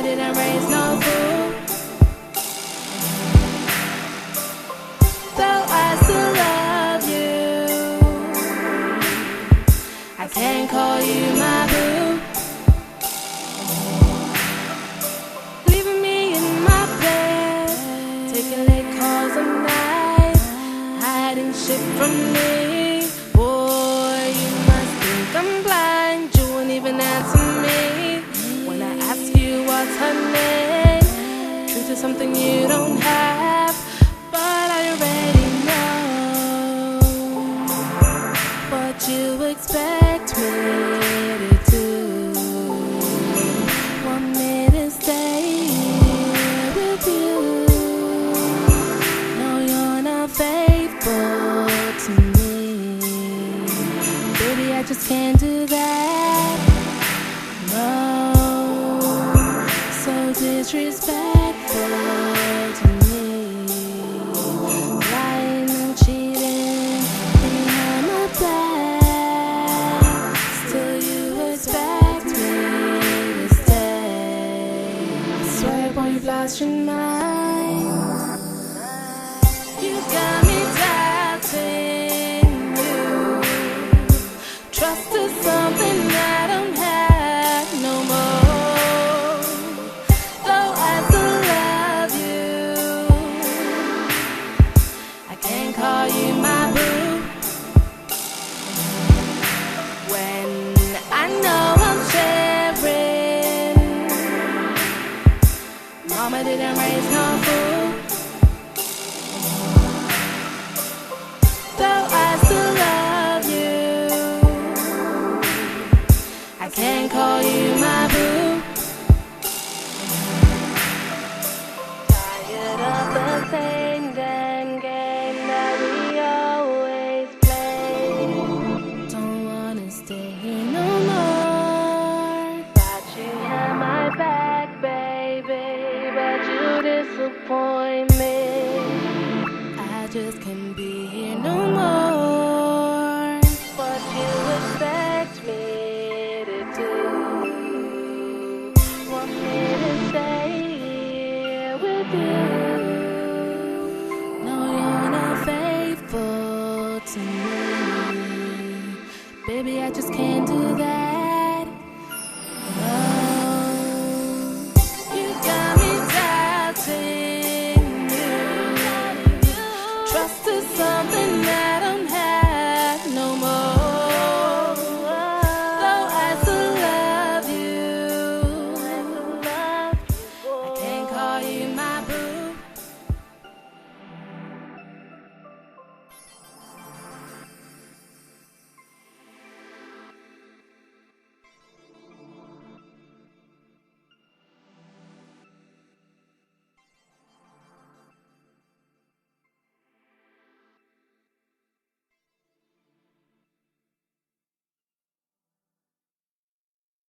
didn't raise no fool, though I still love you. I can't call you my boo, leaving me in my bed, taking late calls at night, hiding shit from me. Boy, you must think I'm blind. You won't even answer me when I ask you what's her name. Truth is something you don't have, but I already know what you expect me to do. Want me to stay here with you? No, you're not faithful to me. Baby, I just can't do that. No, so disrespectful to me. Lying and cheating behind my back. Still you expect me to stay. Swear upon your flashing mind, you got me doubting you. Trust is something I don't have no more, though I still love you. I can't call you my boo when I know I'm sharing. Mama didn't raise no fool, though I still love you. I can't call you my boo.